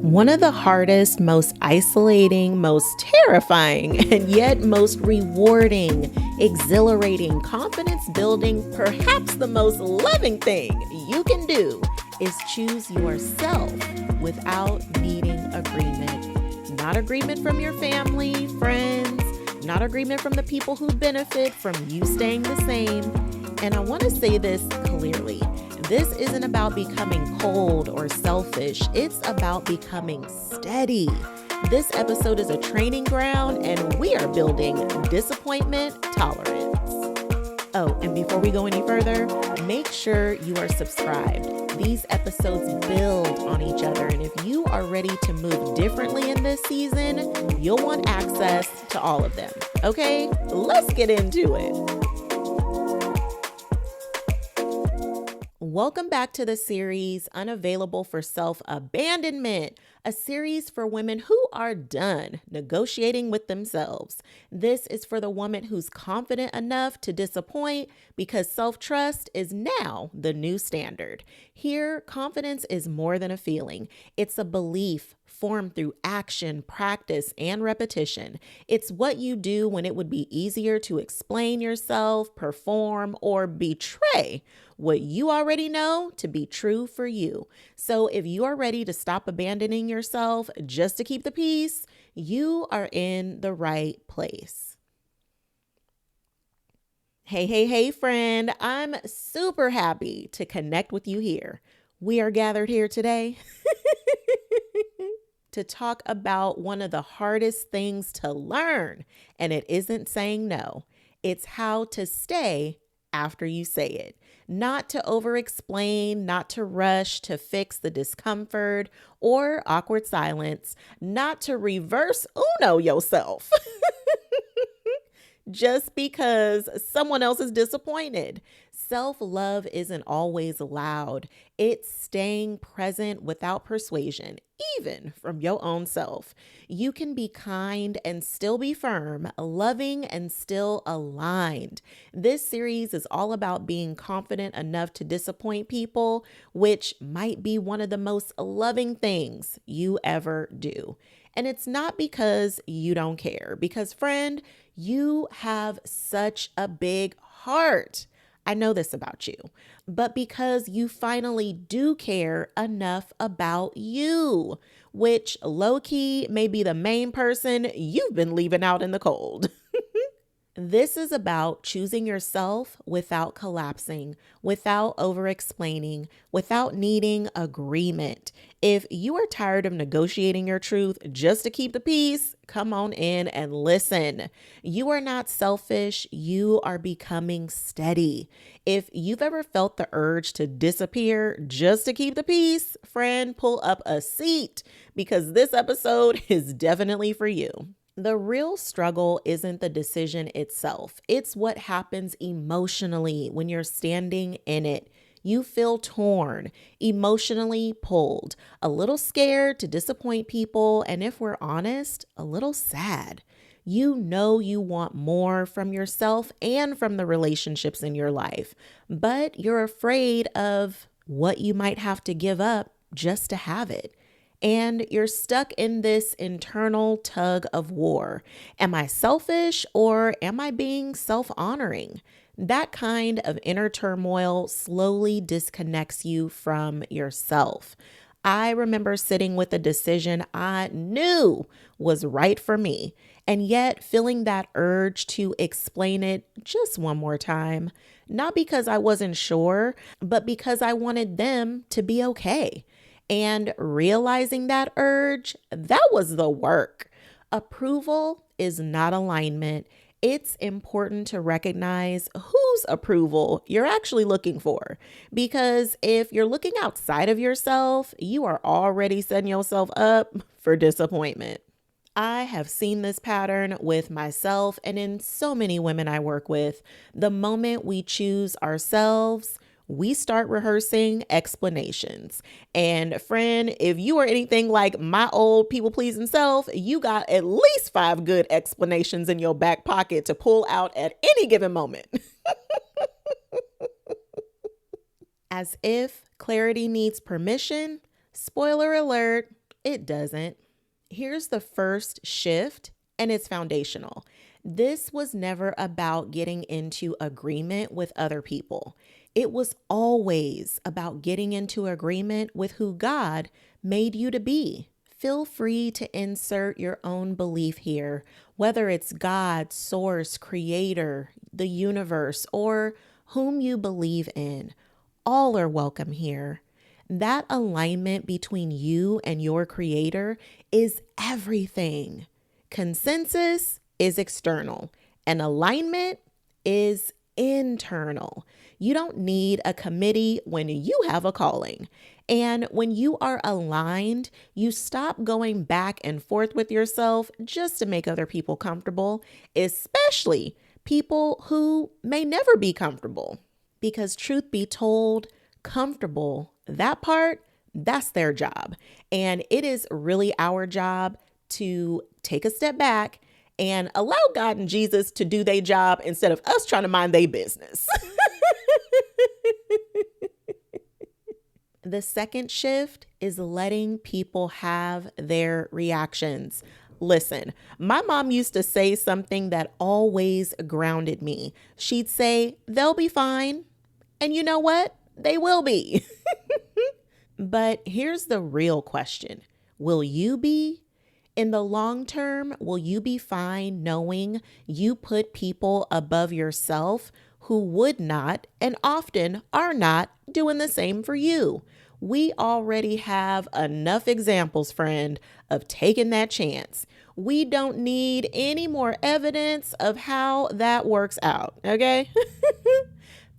One of the hardest, most isolating, most terrifying, and yet most rewarding, exhilarating, confidence building, perhaps the most loving thing you can do is choose yourself without needing agreement. Not agreement from your family, friends, not agreement from the people who benefit from you staying the same. And I want to say this clearly. This isn't about becoming cold or selfish. It's about becoming steady. This episode is a training ground, and we are building disappointment tolerance. Oh, and before we go any further, make sure you are subscribed. These episodes build on each other, and if you are ready to move differently in this season, you'll want access to all of them. Okay, let's get into it. Welcome back to the series Unavailable for Self-Abandonment, a series for women who are done negotiating with themselves. This is for the woman who's confident enough to disappoint because self-trust is now the new standard. Here, confidence is more than a feeling. It's a belief formed through action, practice, and repetition. It's what you do when it would be easier to explain yourself, perform, or betray what you already know to be true for you. So if you are ready to stop abandoning yourself just to keep the peace, you are in the right place. Hey, friend. I'm super happy to connect with you here. We are gathered here today to talk about one of the hardest things to learn, and it isn't saying no. It's how to stay after you say it. Not to over-explain, not to rush to fix the discomfort or awkward silence, not to reverse Uno yourself just because someone else is disappointed. Self-love isn't always loud. It's staying present without persuasion, even from your own self. You can be kind and still be firm, loving and still aligned. This series is all about being confident enough to disappoint people, which might be one of the most loving things you ever do. And it's not because you don't care, because friend, you have such a big heart. I know this about you, but because you finally do care enough about you, which low-key may be the main person you've been leaving out in the cold. This is about choosing yourself without collapsing, without over-explaining, without needing agreement. If you are tired of negotiating your truth just to keep the peace, come on in and listen. You are not selfish. You are becoming steady. If you've ever felt the urge to disappear just to keep the peace, friend, pull up a seat because this episode is definitely for you. The real struggle isn't the decision itself. It's what happens emotionally when you're standing in it. You feel torn, emotionally pulled, a little scared to disappoint people, and if we're honest, a little sad. You know you want more from yourself and from the relationships in your life, but you're afraid of what you might have to give up just to have it. And you're stuck in this internal tug of war. Am I selfish or am I being self-honoring? That kind of inner turmoil slowly disconnects you from yourself. I remember sitting with a decision I knew was right for me, and yet feeling that urge to explain it just one more time. Not because I wasn't sure, but because I wanted them to be okay. And realizing that urge, that was the work. Approval is not alignment. It's important to recognize whose approval you're actually looking for. Because if you're looking outside of yourself, you are already setting yourself up for disappointment. I have seen this pattern with myself and in so many women I work with. The moment we choose ourselves, we start rehearsing explanations. And friend, if you are anything like my old people-pleasing self, you got at least 5 good explanations in your back pocket to pull out at any given moment. As if clarity needs permission, spoiler alert, It doesn't. Here's the first shift, and it's foundational. This was never about getting into agreement with other people. It was always about getting into agreement with who God made you to be. Feel free to insert your own belief here, whether it's God, source, creator, the universe, or whom you believe in. All are welcome here. That alignment between you and your creator is everything. Consensus is external, and alignment is internal. You don't need a committee when you have a calling. And when you are aligned, you stop going back and forth with yourself just to make other people comfortable, especially people who may never be comfortable. Because truth be told, comfortable, that part, that's their job. And it is really our job to take a step back and allow God and Jesus to do their job instead of us trying to mind their business. The second shift is letting people have their reactions. Listen, my mom used to say something that always grounded me. She'd say, they'll be fine. And you know what? They will be. But here's the real question. Will you be? In the long term, will you be fine knowing you put people above yourself who would not and often are not doing the same for you? We already have enough examples, friend, of taking that chance. We don't need any more evidence of how that works out, okay?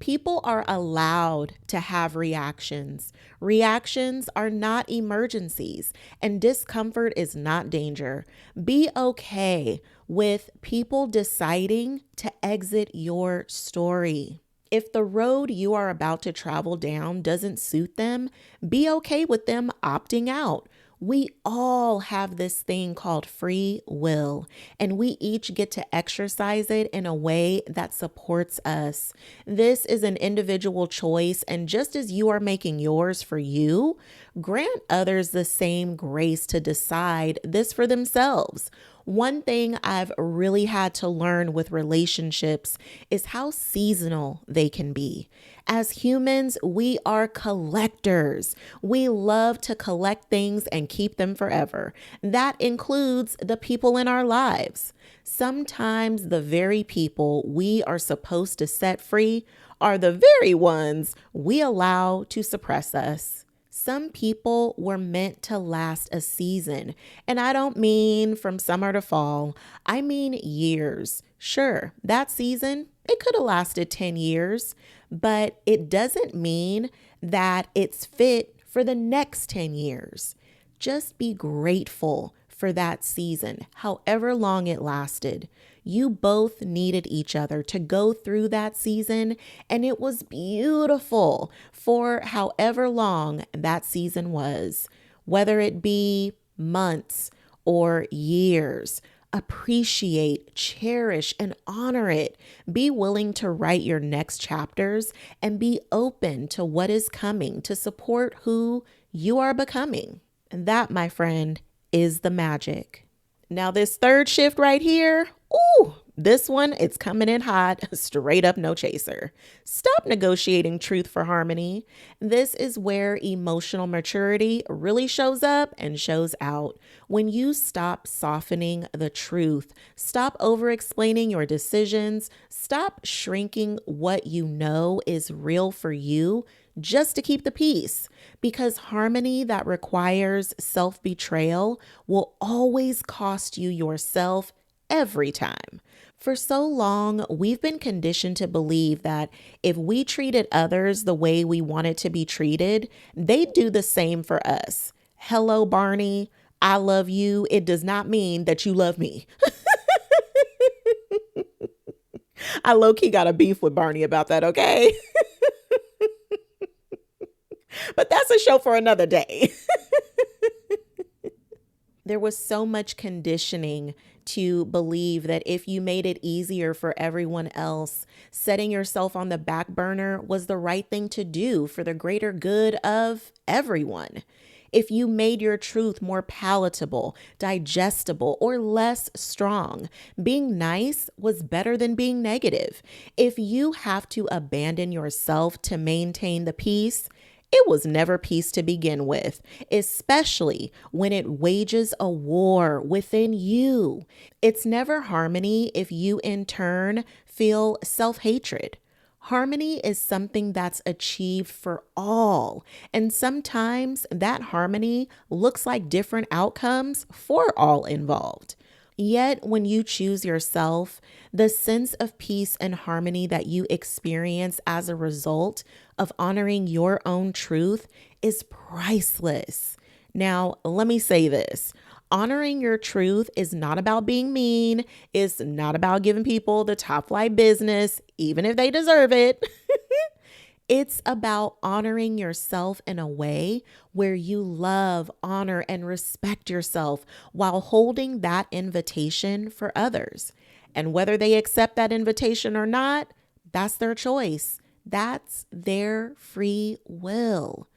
People are allowed to have reactions. Reactions are not emergencies, and discomfort is not danger. Be okay with people deciding to exit your story. If the road you are about to travel down doesn't suit them, be okay with them opting out. We all have this thing called free will, and we each get to exercise it in a way that supports us. This is an individual choice, and just as you are making yours for you, grant others the same grace to decide this for themselves. One thing I've really had to learn with relationships is how seasonal they can be. As humans, we are collectors. We love to collect things and keep them forever. That includes the people in our lives. Sometimes the very people we are supposed to set free are the very ones we allow to suppress us. Some people were meant to last a season, and I don't mean from summer to fall. I mean years. Sure, that season, it could have lasted 10 years, but it doesn't mean that it's fit for the next 10 years. Just be grateful for that season, however long it lasted. You both needed each other to go through that season, and it was beautiful for however long that season was, whether it be months or years. Appreciate, cherish, and honor it. Be willing to write your next chapters and be open to what is coming to support who you are becoming. And that, my friend, is the magic. Now, this third shift right here, this one, it's coming in hot, straight up no chaser. Stop negotiating truth for harmony. This is where emotional maturity really shows up and shows out. When you stop softening the truth, stop over-explaining your decisions, stop shrinking what you know is real for you just to keep the peace, because harmony that requires self-betrayal will always cost you yourself every time. For so long, we've been conditioned to believe that if we treated others the way we wanted to be treated, they'd do the same for us. Hello, Barney. I love you. It does not mean that you love me. I low-key got a beef with Barney about that, okay? But that's a show for another day. There was so much conditioning to believe that if you made it easier for everyone else, setting yourself on the back burner was the right thing to do for the greater good of everyone. if you made your truth more palatable, digestible, or less strong. Being nice was better than being negative. If you have to abandon yourself to maintain the peace, it was never peace to begin with, especially when it wages a war within you. It's never harmony if you, in turn, feel self-hatred. Harmony is something that's achieved for all, and sometimes that harmony looks like different outcomes for all involved. Yet, when you choose yourself, the sense of peace and harmony that you experience as a result of honoring your own truth is priceless. Now, let me say this. Honoring your truth is not about being mean. It's not about giving people the top flight business, even if they deserve it. It's about honoring yourself in a way where you love, honor, and respect yourself while holding that invitation for others. And whether they accept that invitation or not, that's their choice. That's their free will.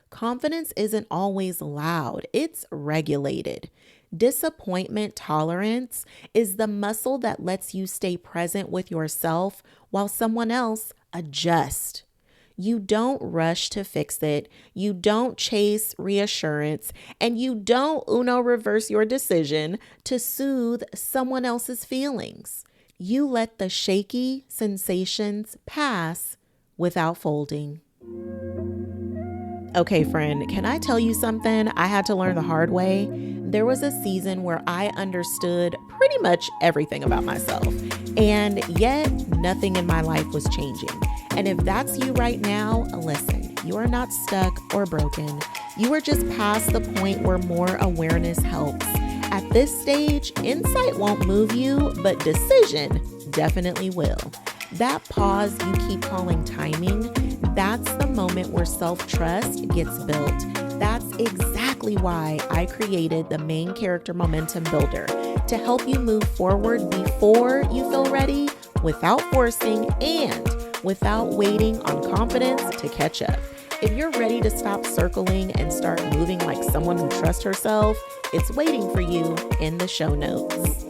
Confidence isn't always loud, it's regulated. Disappointment tolerance is the muscle that lets you stay present with yourself while someone else adjusts. You don't rush to fix it. You don't chase reassurance, and you don't reverse your decision to soothe someone else's feelings. You let the shaky sensations pass without folding. Okay, friend, can I tell you something I had to learn the hard way? There was a season where I understood pretty much everything about myself, and yet nothing in my life was changing. And if that's you right now, listen, you are not stuck or broken. You are just past the point where more awareness helps. At this stage, insight won't move you, but decision definitely will. That pause you keep calling timing, that's the moment where self-trust gets built. That's exactly why I created the Main Character Momentum Builder, to help you move forward before you feel ready, without forcing and without waiting on confidence to catch up. If you're ready to stop circling and start moving like someone who trusts herself, it's waiting for you in the show notes.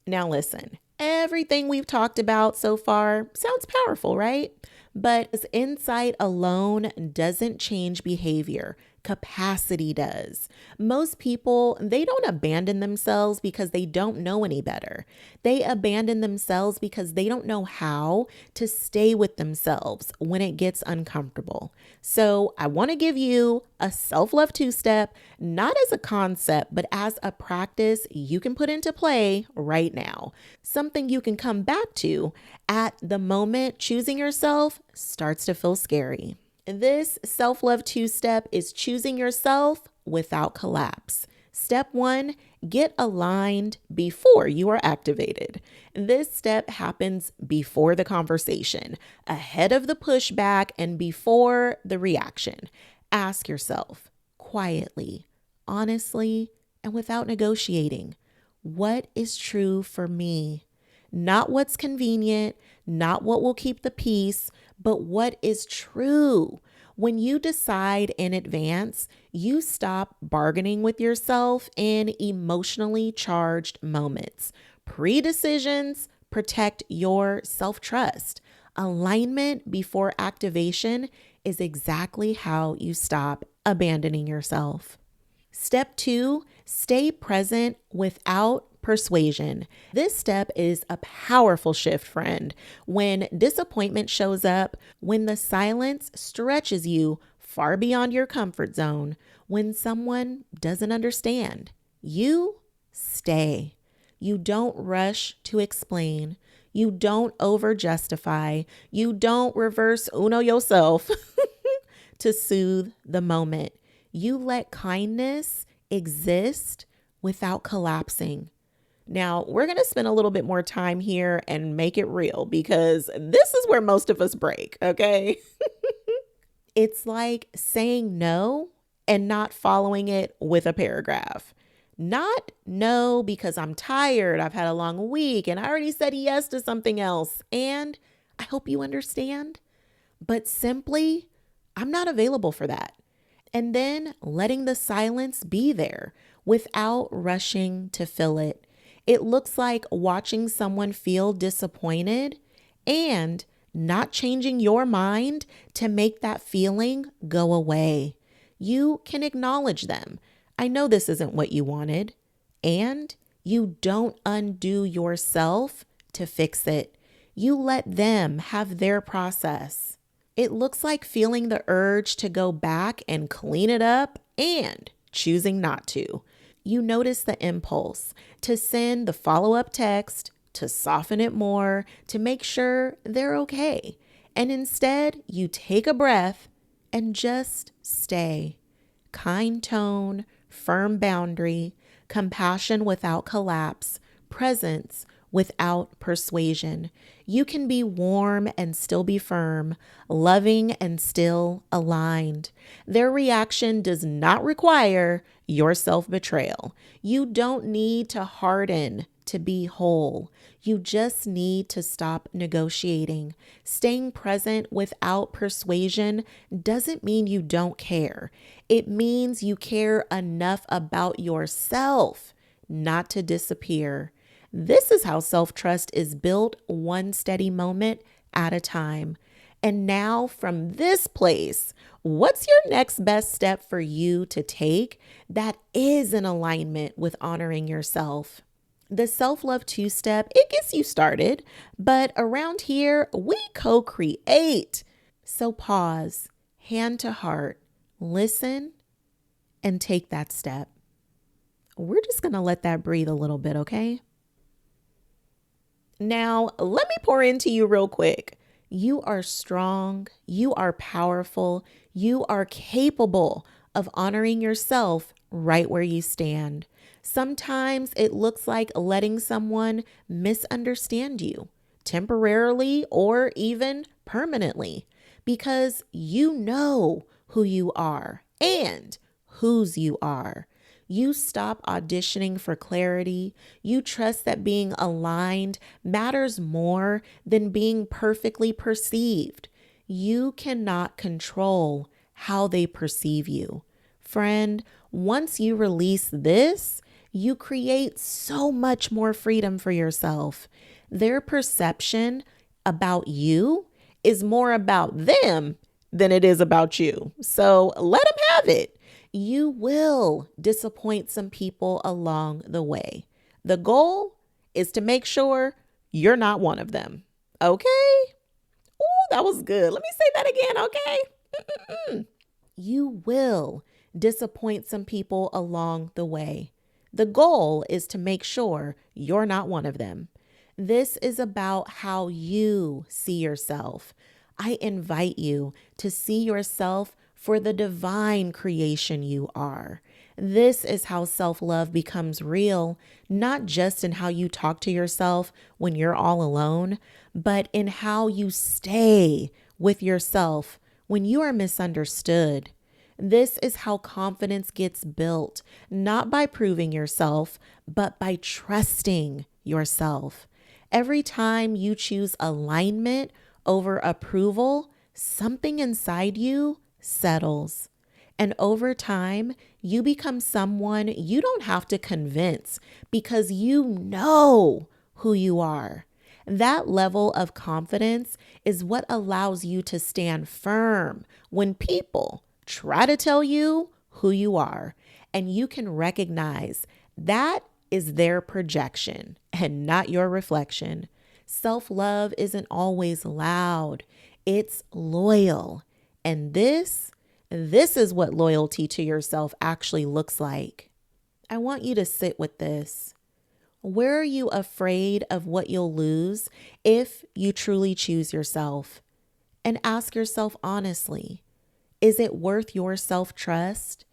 Now listen, everything we've talked about so far sounds powerful, right? But insight alone doesn't change behavior. Capacity does. Most people, they don't abandon themselves because they don't know any better. They abandon themselves because they don't know how to stay with themselves when it gets uncomfortable. So I want to give you a self-love two-step, not as a concept, but as a practice you can put into play right now. Something you can come back to at the moment choosing yourself starts to feel scary. This self-love two-step is choosing yourself without collapse. Step 1, get aligned before you are activated. This step happens before the conversation, ahead of the pushback, and before the reaction. Ask yourself quietly, honestly, and without negotiating, what is true for me? Not what's convenient, not what will keep the peace, but what is true. When you decide in advance, you stop bargaining with yourself in emotionally charged moments. Pre-decisions protect your self-trust. Alignment before activation is exactly how you stop abandoning yourself. Step 2, stay present without persuasion. This step is a powerful shift, friend. When disappointment shows up, when the silence stretches you far beyond your comfort zone, when someone doesn't understand, you stay. You don't rush to explain. You don't over-justify. You don't reverse yourself to soothe the moment. You let kindness exist without collapsing. Now, we're going to spend a little bit more time here and make it real, because this is where most of us break, okay? It's like saying no and not following it with a paragraph. Not no because I'm tired, I've had a long week, and I already said yes to something else, and I hope you understand. But simply, I'm not available for that. And then letting the silence be there without rushing to fill it. It looks like watching someone feel disappointed and not changing your mind to make that feeling go away. You can acknowledge them. I know this isn't what you wanted. And you don't undo yourself to fix it. You let them have their process. It looks like feeling the urge to go back and clean it up and choosing not to. You notice the impulse to send the follow-up text, to soften it more, to make sure they're okay. And instead, you take a breath and just stay. Kind tone, firm boundary, compassion without collapse, presence without persuasion. You can be warm and still be firm, loving and still aligned. Their reaction does not require your self-betrayal. You don't need to harden to be whole. You just need to stop negotiating. Staying present without persuasion doesn't mean you don't care. It means you care enough about yourself not to disappear. This is how self-trust is built one steady moment at a time. And now from this place, what's your next best step for you to take that is in alignment with honoring yourself? The self-love two-step, it gets you started, but around here, we co-create. So pause, hand to heart, listen, and take that step. We're just going to let that breathe a little bit, okay? Now, let me pour into you real quick. You are strong, you are powerful, you are capable of honoring yourself right where you stand. Sometimes it looks like letting someone misunderstand you temporarily or even permanently because you know who you are and whose you are. You stop auditioning for clarity. You trust that being aligned matters more than being perfectly perceived. You cannot control how they perceive you. Friend, once you release this, you create so much more freedom for yourself. Their perception about you is more about them than it is about you. So let them have it. You will disappoint some people along the way. The goal is to make sure you're not one of them. Okay? Ooh, that was good. Let me say that again, okay? You will disappoint some people along the way. The goal is to make sure you're not one of them. This is about how you see yourself. I invite you to see yourself for the divine creation you are. This is how self-love becomes real, not just in how you talk to yourself when you're all alone, but in how you stay with yourself when you are misunderstood. This is how confidence gets built, not by proving yourself, but by trusting yourself. Every time you choose alignment over approval, something inside you settles. And over time, you become someone you don't have to convince because you know who you are. That level of confidence is what allows you to stand firm when people try to tell you who you are. And you can recognize that is their projection and not your reflection. Self-love isn't always loud. It's loyal. And this is what loyalty to yourself actually looks like. I want you to sit with this. Where are you afraid of what you'll lose if you truly choose yourself? And ask yourself honestly, is it worth your self-trust,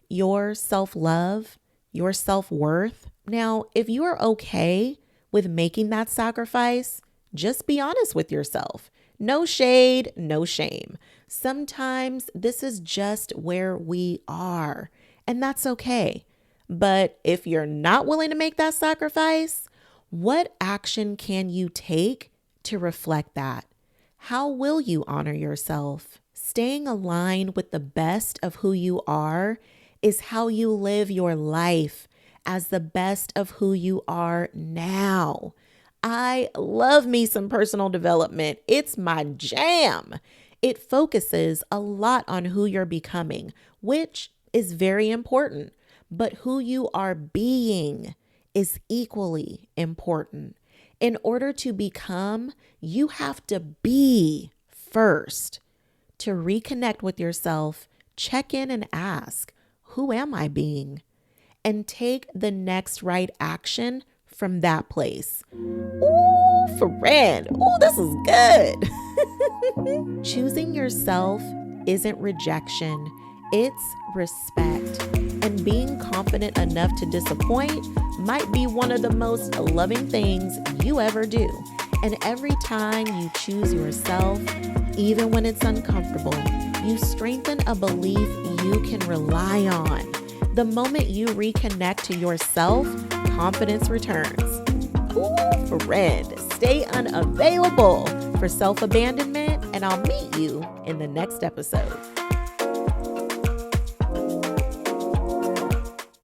your self-love, your self-worth? Now, if you are okay with making that sacrifice, just be honest with yourself. No shade, no shame. Sometimes this is just where we are, and that's okay. But if you're not willing to make that sacrifice, what action can you take to reflect that? How will you honor yourself? Staying aligned with the best of who you are is how you live your life as the best of who you are now. I love me some personal development. It's my jam. It focuses a lot on who you're becoming, which is very important, but who you are being is equally important. In order to become, you have to be first. To reconnect with yourself, check in and ask, who am I being? And take the next right action from that place. Ooh, friend. Ooh, this is good. Choosing yourself isn't rejection, it's respect. And being confident enough to disappoint might be one of the most loving things you ever do. And every time you choose yourself, even when it's uncomfortable, you strengthen a belief you can rely on. The moment you reconnect to yourself, confidence returns. Ooh, friend, stay unavailable for self-abandonment, and I'll meet you in the next episode.